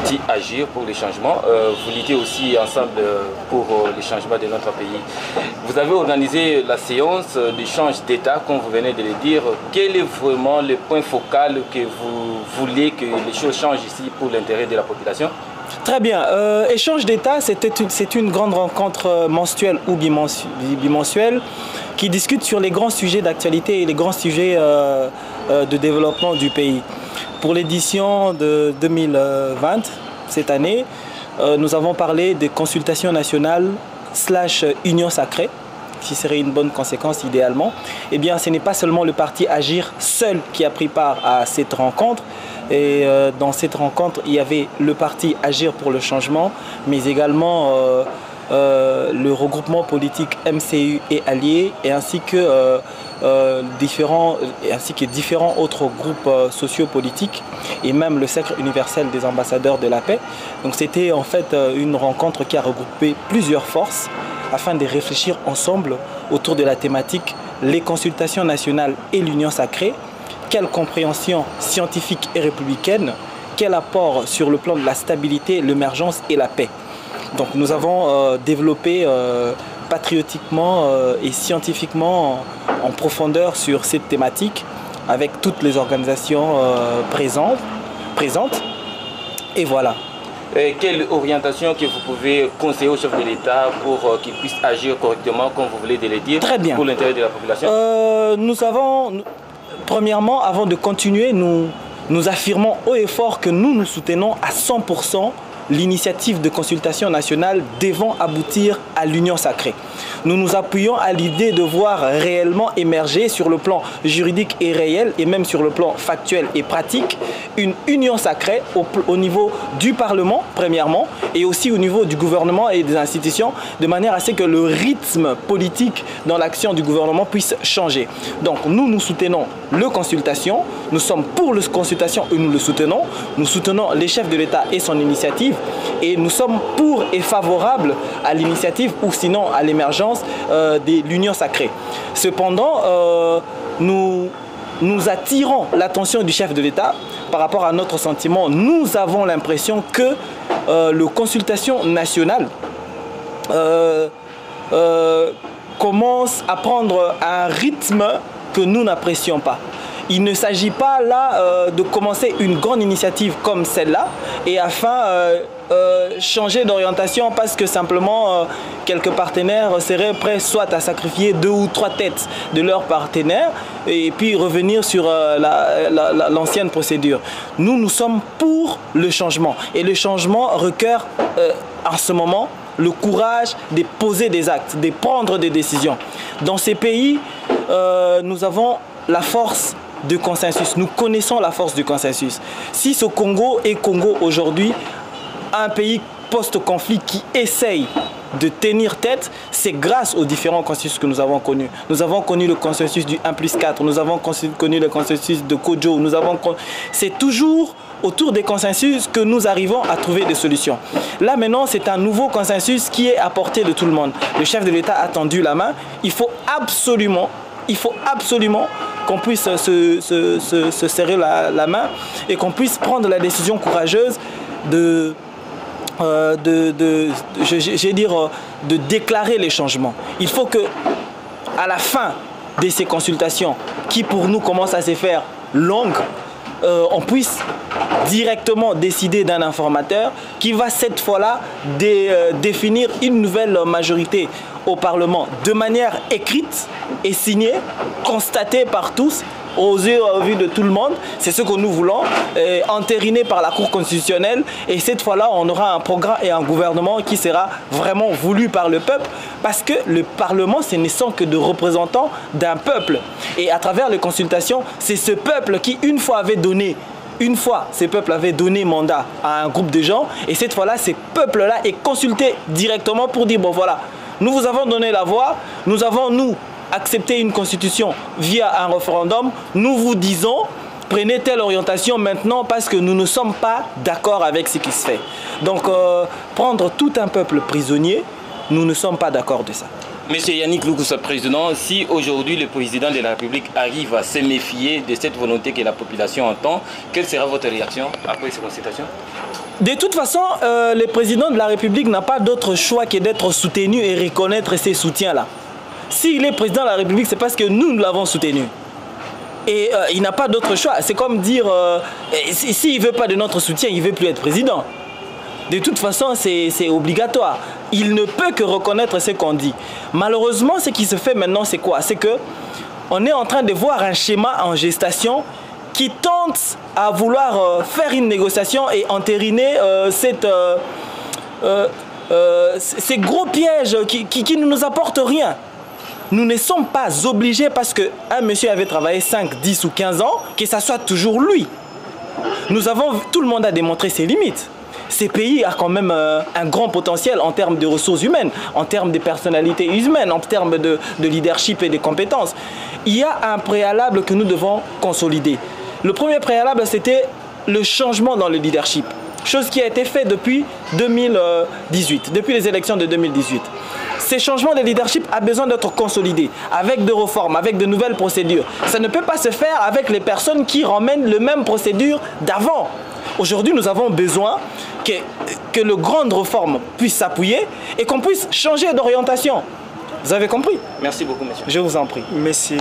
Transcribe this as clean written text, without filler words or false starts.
parti Agir pour les changements. Vous luttez aussi ensemble pour les changements de notre pays. Vous avez organisé la séance d'échange d'État, comme vous venez de le dire. Quel est vraiment le point focal que vous voulez que les choses changent ici pour l'intérêt de la population? Très bien. Échange d'État, c'est une grande rencontre mensuelle ou bimensuelle qui discute sur les grands sujets d'actualité et les grands sujets de développement du pays. Pour l'édition de 2020, cette année, nous avons parlé des consultations nationales / union sacrée, qui serait une bonne conséquence idéalement. Eh bien, ce n'est pas seulement le parti Agir seul qui a pris part à cette rencontre. Et dans cette rencontre, il y avait le parti Agir pour le changement, mais également le regroupement politique MCU et Alliés, et ainsi que différents autres groupes sociopolitiques, et même le Cercle universel des ambassadeurs de la paix. Donc c'était en fait une rencontre qui a regroupé plusieurs forces afin de réfléchir ensemble autour de la thématique les consultations nationales et l'union sacrée. Quelle compréhension scientifique et républicaine, quel apport sur le plan de la stabilité, l'émergence et la paix. Donc nous avons développé patriotiquement et scientifiquement en profondeur sur cette thématique avec toutes les organisations présentes. Et voilà. Quelle orientation que vous pouvez conseiller au chef de l'État pour qu'il puisse agir correctement, comme vous voulez de le dire, très bien, pour l'intérêt de la population? Premièrement, avant de continuer, nous affirmons haut et fort que nous soutenons à 100% l'initiative de consultation nationale devant aboutir à l'union sacrée. Nous nous appuyons à l'idée de voir réellement émerger sur le plan juridique et réel et même sur le plan factuel et pratique une union sacrée au niveau du Parlement premièrement et aussi au niveau du gouvernement et des institutions de manière à ce que le rythme politique dans l'action du gouvernement puisse changer. Donc nous soutenons le consultation, nous sommes pour le consultation et nous le soutenons. Nous soutenons les chefs de l'État et son initiative. Et nous sommes pour et favorables à l'initiative ou sinon à l'émergence de l'union sacrée. Cependant, nous attirons l'attention du chef de l'État par rapport à notre sentiment. Nous avons l'impression que la consultation nationale commence à prendre un rythme que nous n'apprécions pas. Il ne s'agit pas là de commencer une grande initiative comme celle-là et afin changer d'orientation parce que simplement quelques partenaires seraient prêts soit à sacrifier 2 ou 3 têtes de leurs partenaires et puis revenir sur l'ancienne procédure. Nous sommes pour le changement et le changement requiert en ce moment le courage de poser des actes, de prendre des décisions. Dans ces pays, nous avons la force de consensus. Nous connaissons la force du consensus. Si ce Congo est Congo aujourd'hui, un pays post-conflit qui essaye de tenir tête, c'est grâce aux différents consensus que nous avons connus. Nous avons connu le consensus du 1+4, nous avons connu le consensus de Kojo, c'est toujours autour des consensus que nous arrivons à trouver des solutions. Là maintenant, c'est un nouveau consensus qui est à portée de tout le monde. Le chef de l'État a tendu la main. Il faut absolument qu'on puisse se serrer la main et qu'on puisse prendre la décision courageuse de déclarer les changements. Il faut que, à la fin de ces consultations, qui pour nous commencent à se faire longues, on puisse directement décider d'un informateur qui va cette fois-là définir une nouvelle majorité au Parlement de manière écrite et signée, constatée par tous, aux yeux et aux vues de tout le monde. C'est ce que nous voulons, entériné par la Cour constitutionnelle. Et cette fois-là, on aura un programme et un gouvernement qui sera vraiment voulu par le peuple, parce que le Parlement, ce ne sont que de représentants d'un peuple. Et à travers les consultations, c'est ce peuple qui, une fois ces peuples avaient donné mandat à un groupe de gens, et cette fois-là, ces peuples-là est consulté directement pour dire, bon voilà, nous vous avons donné la voix, nous avons, accepté une constitution via un référendum, nous vous disons, prenez telle orientation maintenant parce que nous ne sommes pas d'accord avec ce qui se fait. » Donc, prendre tout un peuple prisonnier, nous ne sommes pas d'accord de ça. Monsieur Yannick Loukoussa, président, si aujourd'hui le président de la République arrive à se méfier de cette volonté que la population entend, quelle sera votre réaction après ces consultations? De toute façon, le président de la République n'a pas d'autre choix que d'être soutenu et reconnaître ses soutiens-là. S'il est président de la République, c'est parce que nous l'avons soutenu. Et il n'a pas d'autre choix. C'est comme dire, s'il ne veut pas de notre soutien, il ne veut plus être président. De toute façon, c'est obligatoire. Il ne peut que reconnaître ce qu'on dit. Malheureusement, ce qui se fait maintenant, c'est quoi? C'est qu'on est en train de voir un schéma en gestation qui tente à vouloir faire une négociation et entériner ces gros pièges qui ne nous apportent rien. Nous ne sommes pas obligés parce qu'un monsieur avait travaillé 5, 10 ou 15 ans, que ça soit toujours lui. Tout le monde a démontré ses limites. Ces pays a quand même un grand potentiel en termes de ressources humaines, en termes de personnalités humaines, en termes de leadership et de compétences. Il y a un préalable que nous devons consolider. Le premier préalable, c'était le changement dans le leadership. Chose qui a été faite depuis 2018, depuis les élections de 2018. Ces changements de leadership a besoin d'être consolidés avec des réformes, avec de nouvelles procédures. Ça ne peut pas se faire avec les personnes qui ramènent les mêmes procédures d'avant. Aujourd'hui, nous avons besoin que le grande réforme puisse s'appuyer et qu'on puisse changer d'orientation. Vous avez compris? Merci beaucoup, monsieur. Je vous en prie. Monsieur